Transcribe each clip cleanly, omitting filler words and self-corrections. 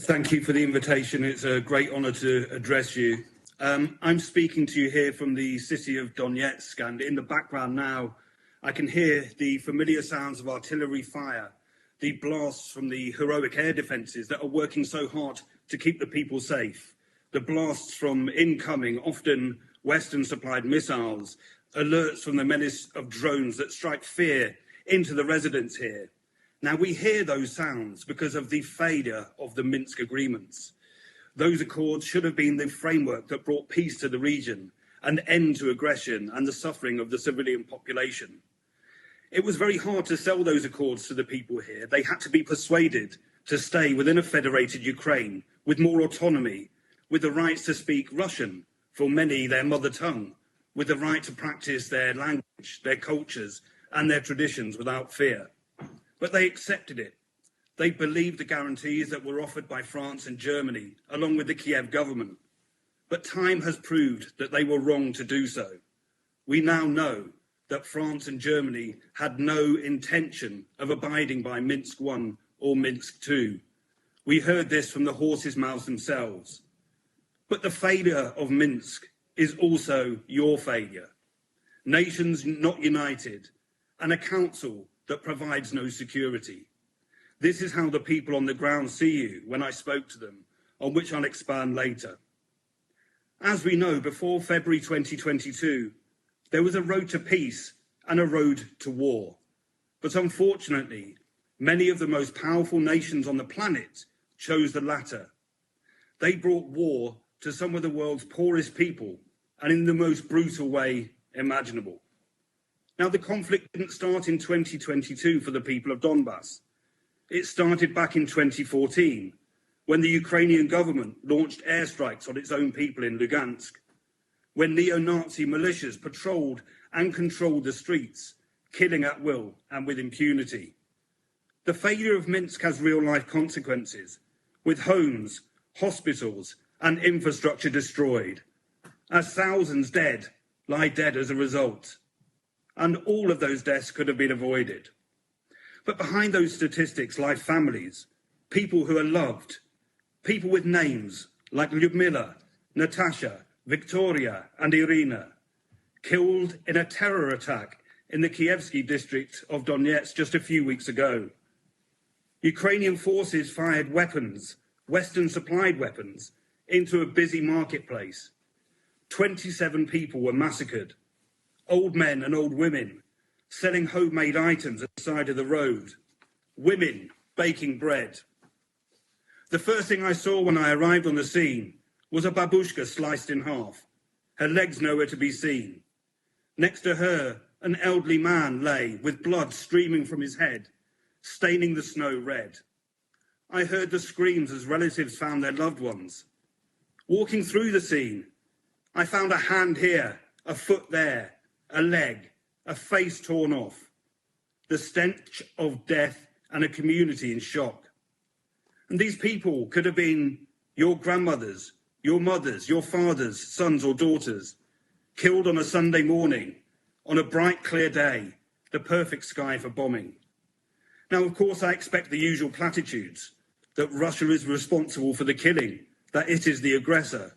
Thank you for the invitation. It's a great honour to address you. I'm speaking to you here from the city of Donetsk, and in the background now, I can hear the familiar sounds of artillery fire, the blasts from the heroic air defences that are working so hard to keep the people safe, the blasts from incoming, often Western-supplied missiles, alerts from the menace of drones that strike fear into the residents here. Now, we hear those sounds because of the failure of the Minsk Agreements. Those accords should have been the framework that brought peace to the region, an end to aggression and the suffering of the civilian population. It was very hard to sell those accords to the people here. They had to be persuaded to stay within a federated Ukraine with more autonomy, with the rights to speak Russian, for many their mother tongue, with the right to practice their language, their cultures and their traditions without fear. But they accepted it. They believed the guarantees that were offered by France and Germany, along with the Kiev government. But time has proved that they were wrong to do so. We now know that France and Germany had no intention of abiding by Minsk I or Minsk II. We heard this from the horses' mouths themselves. But the failure of Minsk is also your failure. Nations not united, and a council that provides no security. This is how the people on the ground see you when I spoke to them, on which I'll expand later. As we know, before February 2022, there was a road to peace and a road to war. But unfortunately, many of the most powerful nations on the planet chose the latter. They brought war to some of the world's poorest people, and in the most brutal way imaginable. Now, the conflict didn't start in 2022 for the people of Donbass. It started back in 2014, when the Ukrainian government launched airstrikes on its own people in Lugansk, when neo-Nazi militias patrolled and controlled the streets, killing at will and with impunity. The failure of Minsk has real-life consequences, with homes, hospitals and infrastructure destroyed, as thousands lie dead as a result. And all of those deaths could have been avoided. But behind those statistics lie families, people who are loved, people with names like Lyudmila, Natasha, Victoria and Irina, killed in a terror attack in the Kievsky district of Donetsk just a few weeks ago. Ukrainian forces fired weapons, Western-supplied weapons, into a busy marketplace. 27 people were massacred. Old men and old women selling homemade items at the side of the road. Women baking bread. The first thing I saw when I arrived on the scene was a babushka sliced in half, her legs nowhere to be seen. Next to her, an elderly man lay with blood streaming from his head, staining the snow red. I heard the screams as relatives found their loved ones. Walking through the scene, I found a hand here, a foot there, a leg, a face torn off, the stench of death and a community in shock. And these people could have been your grandmothers, your mothers, your fathers, sons or daughters, killed on a Sunday morning, on a bright, clear day, the perfect sky for bombing. Now, of course, I expect the usual platitudes, that Russia is responsible for the killing, that it is the aggressor.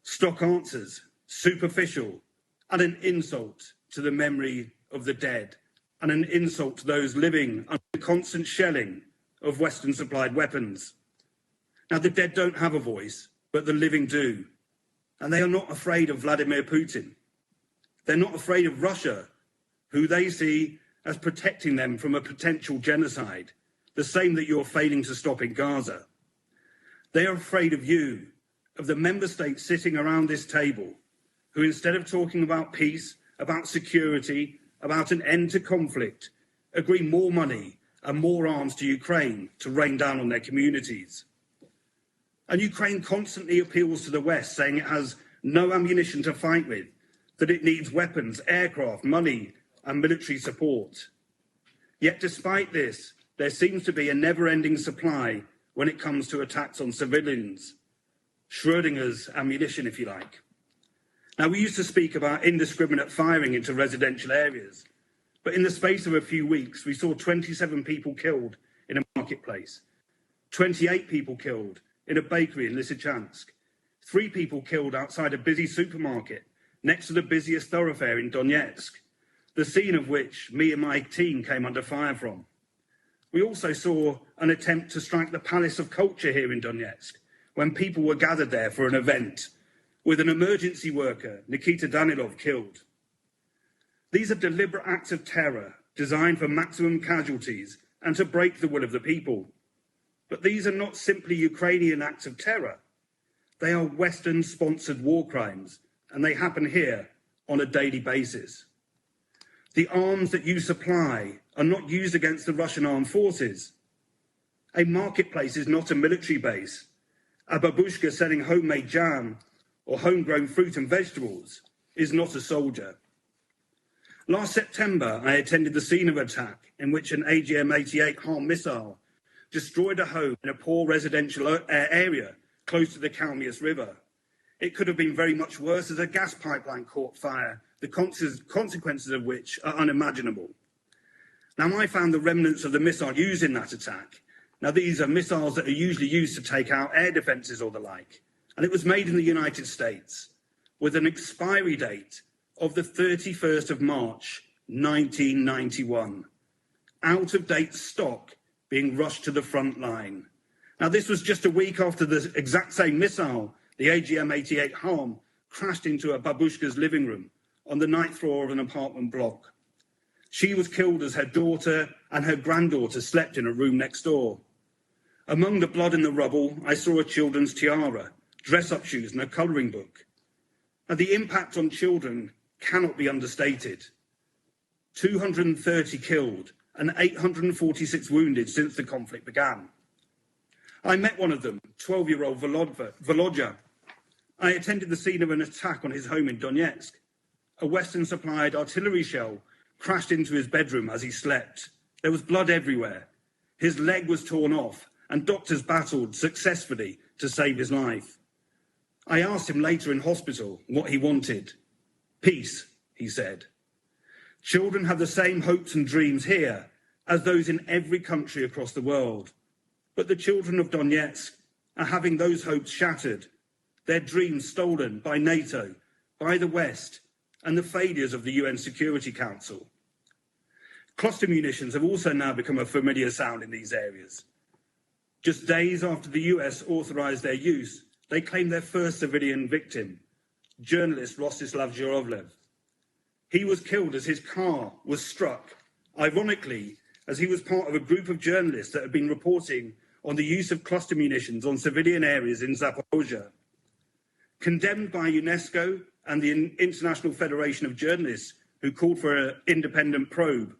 Stock answers, superficial, and an insult to the memory of the dead, and an insult to those living under the constant shelling of Western-supplied weapons. Now, the dead don't have a voice, but the living do. And they are not afraid of Vladimir Putin. They're not afraid of Russia, who they see as protecting them from a potential genocide, the same that you're failing to stop in Gaza. They are afraid of you, of the member states sitting around this table, who instead of talking about peace, about security, about an end to conflict, agree more money and more arms to Ukraine to rain down on their communities. And Ukraine constantly appeals to the West, saying it has no ammunition to fight with, that it needs weapons, aircraft, money and military support. Yet despite this, there seems to be a never-ending supply when it comes to attacks on civilians. Schrödinger's ammunition, if you like. Now, we used to speak about indiscriminate firing into residential areas, but in the space of a few weeks, we saw 27 people killed in a marketplace. 28 people killed in a bakery in Lysychansk. 3 people killed outside a busy supermarket next to the busiest thoroughfare in Donetsk, the scene of which me and my team came under fire from. We also saw an attempt to strike the Palace of Culture here in Donetsk when people were gathered there for an event, with an emergency worker, Nikita Danilov, killed. These are deliberate acts of terror designed for maximum casualties and to break the will of the people. But these are not simply Ukrainian acts of terror. They are Western-sponsored war crimes, and they happen here on a daily basis. The arms that you supply are not used against the Russian armed forces. A marketplace is not a military base. A babushka selling homemade jam or homegrown fruit and vegetables is not a soldier. Last September, I attended the scene of attack in which an AGM-88 Harm missile destroyed a home in a poor residential area close to the Kalmius River. It could have been very much worse as a gas pipeline caught fire, the consequences of which are unimaginable. Now, I found the remnants of the missile used in that attack. Now, these are missiles that are usually used to take out air defences or the like. And it was made in the United States with an expiry date of the 31st of March, 1991. Out-of-date stock being rushed to the front line. Now, this was just a week after the exact same missile, the AGM-88 Harm, crashed into a babushka's living room on the 9th floor of an apartment block. She was killed as her daughter and her granddaughter slept in a room next door. Among the blood in the rubble, I saw a children's tiara, dress-up shoes and a colouring book. Now, the impact on children cannot be understated. 230 killed and 846 wounded since the conflict began. I met one of them, 12-year-old Volodya. I attended the scene of an attack on his home in Donetsk. A Western-supplied artillery shell crashed into his bedroom as he slept. There was blood everywhere. His leg was torn off, and doctors battled successfully to save his life. I asked him later in hospital what he wanted. Peace, he said. Children have the same hopes and dreams here as those in every country across the world. But the children of Donetsk are having those hopes shattered, their dreams stolen by NATO, by the West, and the failures of the UN Security Council. Cluster munitions have also now become a familiar sound in these areas. Just days after the US authorized their use, they claimed their first civilian victim, journalist Rostislav Zhuravlev. He was killed as his car was struck, ironically, as he was part of a group of journalists that had been reporting on the use of cluster munitions on civilian areas in Zaporozhye. Condemned by UNESCO and the International Federation of Journalists, who called for an independent probe,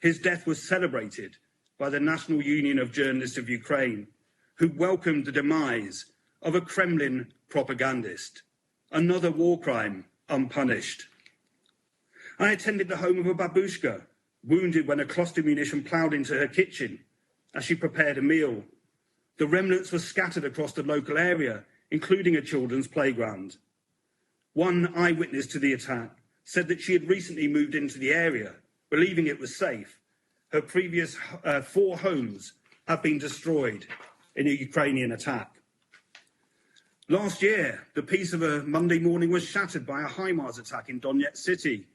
his death was celebrated by the National Union of Journalists of Ukraine, who welcomed the demise of a Kremlin propagandist, another war crime unpunished. I attended the home of a babushka, wounded when a cluster munition ploughed into her kitchen as she prepared a meal. The remnants were scattered across the local area, including a children's playground. One eyewitness to the attack said that she had recently moved into the area, believing it was safe. Her previous 4 homes have been destroyed in a Ukrainian attack. Last year, the peace of a Monday morning was shattered by a HIMARS attack in Donetsk city,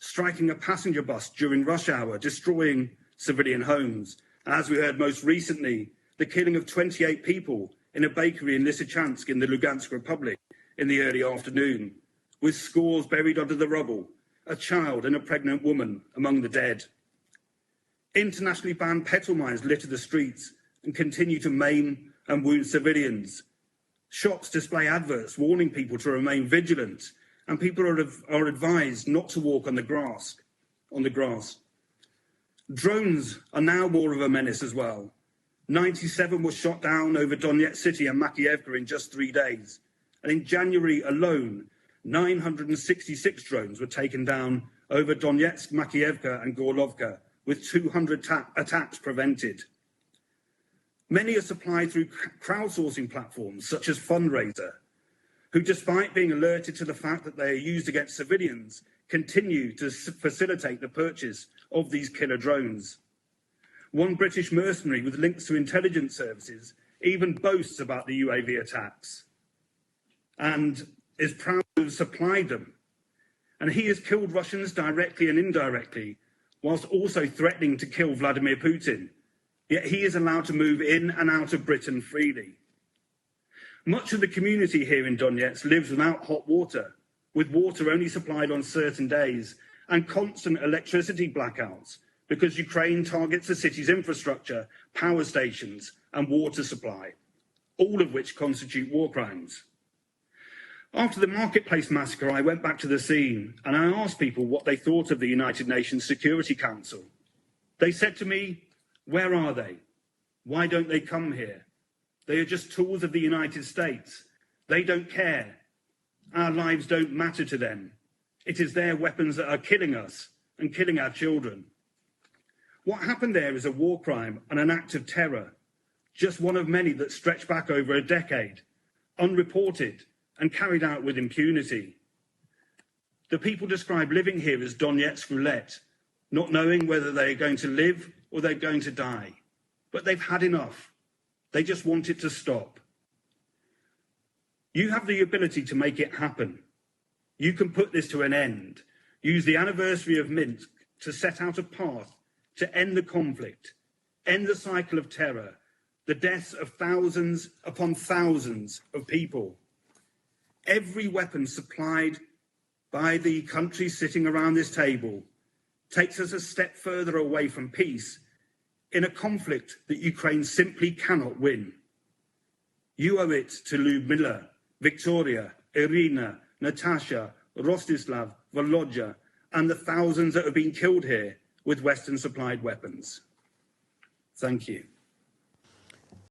striking a passenger bus during rush hour, destroying civilian homes. As we heard most recently, the killing of 28 people in a bakery in Lysychansk in the Lugansk Republic in the early afternoon, with scores buried under the rubble, a child and a pregnant woman among the dead. Internationally banned petrol mines litter the streets and continue to maim and wound civilians. Shops display adverts warning people to remain vigilant, and people are advised not to walk on the grass. Drones are now more of a menace as well. 97 were shot down over Donetsk city and Makiivka in just 3 days. And in January alone, 966 drones were taken down over Donetsk, Makiivka and Gorlovka, with 200 attacks prevented. Many are supplied through crowdsourcing platforms such as Fundraiser, who, despite being alerted to the fact that they are used against civilians, continue to facilitate the purchase of these killer drones. One British mercenary with links to intelligence services even boasts about the UAV attacks and is proud to have supplied them. And he has killed Russians directly and indirectly, whilst also threatening to kill Vladimir Putin. Yet he is allowed to move in and out of Britain freely. Much of the community here in Donetsk lives without hot water, with water only supplied on certain days, and constant electricity blackouts, because Ukraine targets the city's infrastructure, power stations, and water supply, all of which constitute war crimes. After the Marketplace massacre, I went back to the scene and I asked people what they thought of the United Nations Security Council. They said to me, "Where are they? Why don't they come here? They are just tools of the United States. They don't care. Our lives don't matter to them. It is their weapons that are killing us and killing our children." What happened there is a war crime and an act of terror, just one of many that stretch back over a decade, unreported and carried out with impunity. The people describe living here as Donetsk roulette, not knowing whether they are going to live or they're going to die. But they've had enough. They just want it to stop. You have the ability to make it happen. You can put this to an end. Use the anniversary of Minsk to set out a path to end the conflict, end the cycle of terror, the deaths of thousands upon thousands of people. Every weapon supplied by the countries sitting around this table takes us a step further away from peace in a conflict that Ukraine simply cannot win. You owe it to Lyudmila, Victoria, Irina, Natasha, Rostislav, Volodya, and the thousands that have been killed here with Western-supplied weapons. Thank you.